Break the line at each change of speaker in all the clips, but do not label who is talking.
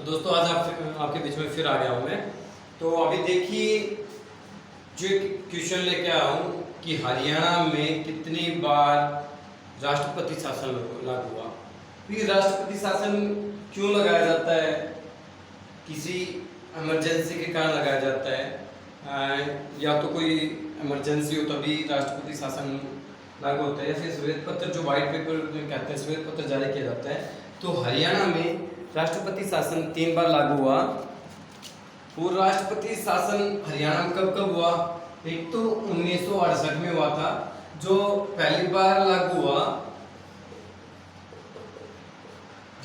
दोस्तों आज आपके बीच में फिर आ गया हूँ मैं। तो अभी देखिए जो क्वेश्चन लेके आया हूँ कि हरियाणा में कितनी बार राष्ट्रपति शासन लागू हुआ। तो ये राष्ट्रपति शासन क्यों लगाया जाता है? किसी इमरजेंसी के कारण लगाया जाता है, या तो कोई इमरजेंसी हो तभी राष्ट्रपति शासन लागू होता है, या फिर श्वेत पत्र जो व्हाइट पेपर कहते हैं श्वेत पत्र जारी किया जाता है। तो हरियाणा में राष्ट्रपति शासन 3 बार लागू हुआ। और राष्ट्रपति शासन हरियाणा में कब कब हुआ? एक तो 1968 में हुआ था जो पहली बार लागू हुआ,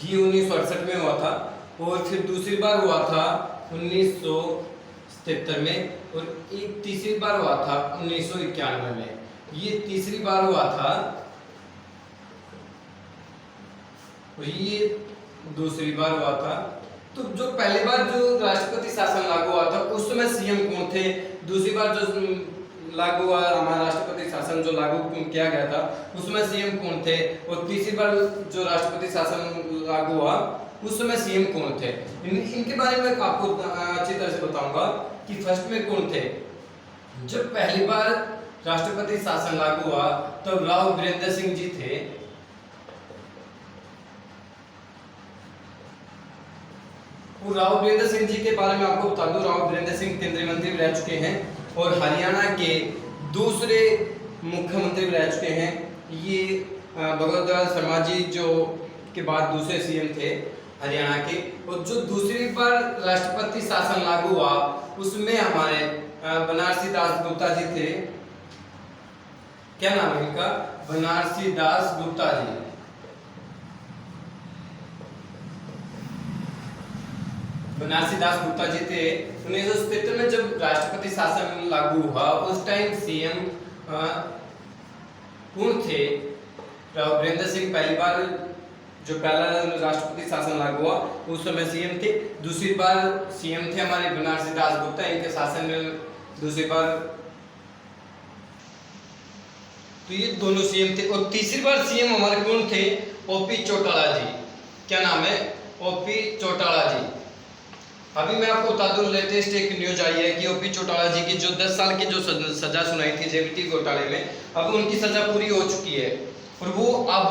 ये 1968 में हुआ था। और फिर दूसरी बार हुआ था 1977 में, और एक तीसरी बार हुआ था 1991 में। ये तीसरी बार हुआ था और ये दूसरी बार हुआ था। तो जो पहली बार जो राष्ट्रपति शासन लागू हुआ था उस समय सीएम कौन थे? दूसरी बार जो लागू हुआ हमारा राष्ट्रपति शासन जो लागू किया गया था उसमें सीएम कौन थे? और तीसरी बार जो राष्ट्रपति शासन लागू हुआ उस समय सीएम कौन थे? इनके बारे में आपको अच्छी तरह से बताऊंगा कि फर्स्ट में कौन थे। जब पहली बार राष्ट्रपति शासन लागू हुआ तब राव वीरेंद्र सिंह जी थे। राव वीरेंद्र सिंह जी के बारे में आपको बता दूं, राव वीरेंद्र सिंह केंद्रीय मंत्री रह चुके हैं और हरियाणा के दूसरे मुख्यमंत्री रह चुके हैं। ये भगवत लाल शर्मा जी जो के बाद दूसरे सीएम थे हरियाणा के। और जो दूसरी बार राष्ट्रपति शासन लागू हुआ उसमें हमारे बनारसी दास गुप्ता जी थे। क्या नाम है इनका? बनारसी दास गुप्ता जी। बनारसी दास गुप्ता जी थे। 1977 में जब राष्ट्रपति शासन लागू हुआ उस टाइम सीएम कौन थे? राव वीरेंद्र सिंह पहली बार जो पहला राष्ट्रपति शासन लागू हुआ उस समय सीएम थे। दूसरी बार सीएम थे हमारे बनारसी दास गुप्ता, इनके शासन में दूसरी बार। तो ये दोनों सीएम थे। और तीसरी बार सीएम हमारे कौन थे? ओपी चौटाला जी। क्या नाम है? ओपी चौटाला जी। अभी मैं आपको बता दूं लेटेस्ट एक न्यूज आई है कि ओपी चौटाला जी की जो 10 साल की जो सजा सुनाई थी जेबीटी घोटाले में, अब उनकी सजा पूरी हो चुकी है और वो अब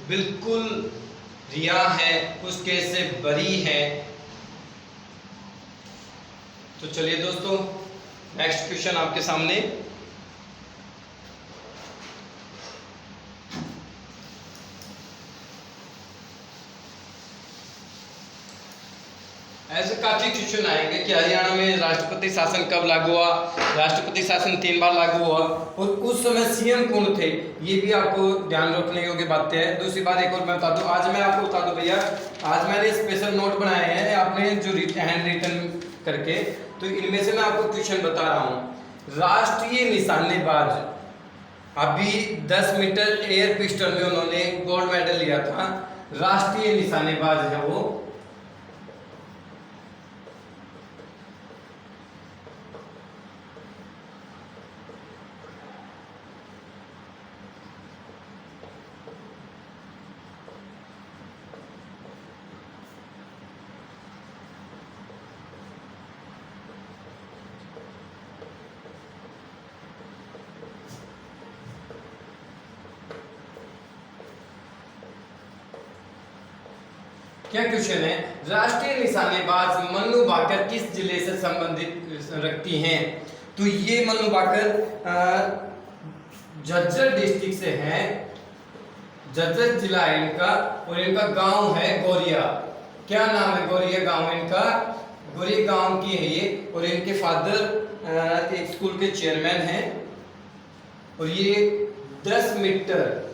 बिल्कुल रिहा है, उस केस से बरी है। तो चलिए दोस्तों नेक्स्ट क्वेश्चन आपके सामने। ऐसे काफी क्वेश्चन आएंगे कि हरियाणा में राष्ट्रपति शासन कब लागू हुआ, राष्ट्रपति शासन 3 बार लागू हुआ और उस समय सीएम कौन थे, ये भी आपको ध्यान रखने योग्य बातें हैं। दूसरी बात एक और मैं बता दूं, आज मैं आपको बता दूं भैया, आज मैंने स्पेशल नोट बनाए हैं आपने जो हैंड रिटन करके। तो इनमें से मैं आपको क्वेश्चन बता रहा हूँ। राष्ट्रीय निशानेबाज अभी 10 मीटर एयर पिस्टल में उन्होंने गोल्ड मेडल लिया था। राष्ट्रीय निशानेबाज है वो। क्या क्वेश्चन है? राष्ट्रीय निशानेबाज मन्नू भाकर किस जिले से संबंधित रखती हैं? तो ये मन्नू भाकर झज्जर डिस्ट्रिक्ट से हैं। झज्जर जिला है इनका और इनका गांव है गौरिया। क्या नाम है? गौरिया गांव है इनका। गौरिया गांव की है ये। और इनके फादर एक स्कूल के चेयरमैन हैं। और ये 10 मीटर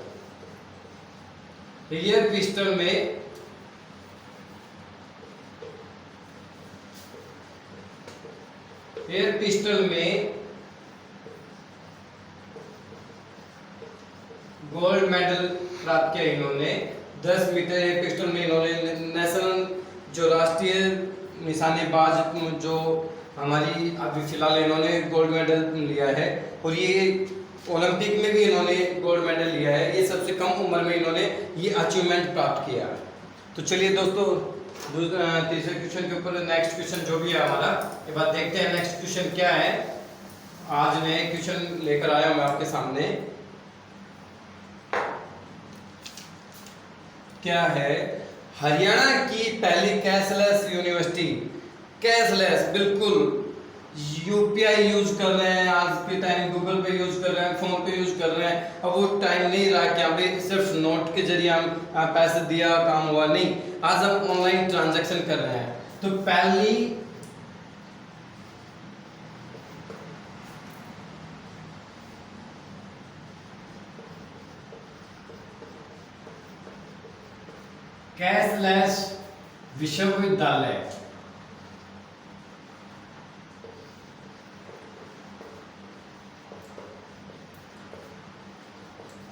एयर पिस्टल में गोल्ड मेडल प्राप्त किया इन्होंने। 10 मीटर एयर पिस्टल में इन्होंने नेशनल जो राष्ट्रीय निशानेबाज जो हमारी अभी फिलहाल इन्होंने गोल्ड मेडल लिया है। और ये ओलंपिक में भी इन्होंने गोल्ड मेडल लिया है। ये सबसे कम उम्र में इन्होंने ये अचीवमेंट प्राप्त किया। तो चलिए दोस्तों तीसरे क्वेश्चन के ऊपर नेक्स्ट क्वेश्चन जो भी है हमारा, ये बात देखते हैं नेक्स्ट क्वेश्चन क्या है। आज नए क्वेश्चन लेकर आया हूं मैं आपके सामने। क्या है? हरियाणा की पहली कैशलेस यूनिवर्सिटी। कैशलेस, बिल्कुल यूपीआई यूज कर रहे हैं आज के टाइम, गूगल पे यूज कर रहे हैं, फोन पे यूज कर रहे हैं। अब वो टाइम नहीं रहा कि अभी सिर्फ नोट के जरिए हम पैसे दिया काम हुआ, नहीं, आज हम ऑनलाइन ट्रांजैक्शन कर रहे हैं। तो पहली कैशलेस विश्वविद्यालय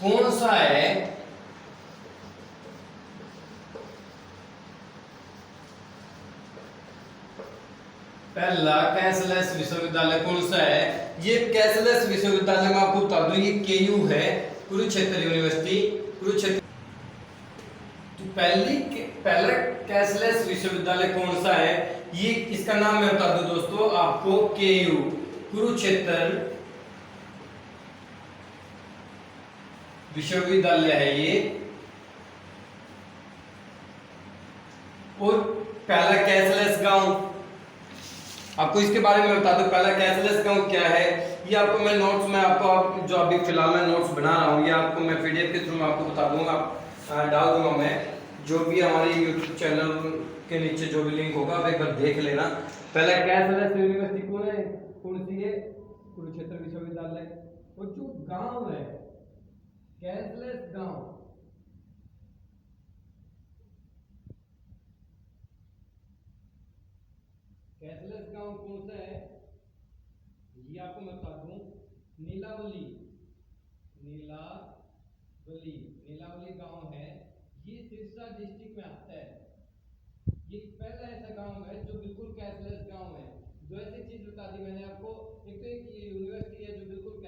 कौन सा है? पहला कैशलेस विश्वविद्यालय कौन सा है? ये कैशलेस विश्वविद्यालय मैं आपको बता दूं, ये केयू है, कुरुक्षेत्र यूनिवर्सिटी, कुरुक्षेत्र। तो पहला कैशलेस विश्वविद्यालय कौन सा है? ये इसका नाम मैं बता दूं दोस्तों आपको, केयू, कुरुक्षेत्र विश्वविद्यालय है ये। और पहला कैशलेस गांव, आपको इसके बारे में बता दूं, पहला कैशलेस गांव क्या है। ये आपको मैं नोट्स में आपको जो अभी फिलहाल मैं नोट्स बना रहा हूँ, ये आपको मैं पीडीएफ के थ्रू आपको बता दूंगा, डाल दूंगा मैं, जो भी हमारे यूट्यूब चैनल के नीचे जो भी लिंक होगा आप एक बार देख लेना। पहला कैशलेस यूनिवर्सिटी कौन है, कौन सी है? कुरुक्षेत्र विश्वविद्यालय। और जो गांव है कैशलेस गांव, कैशलेस गांव कौन सा है? ये आपको मैं बता दूं, नीलावली, नीलावली, नीलावली गांव है, ये सिरसा डिस्ट्रिक्ट में आता है। ये पहला ऐसा गांव है जो बिल्कुल कैशलेस गांव है। दो ऐसी चीज बता दी मैंने आपको, एक तो एक यूनिवर्सिटी है जो बिल्कुल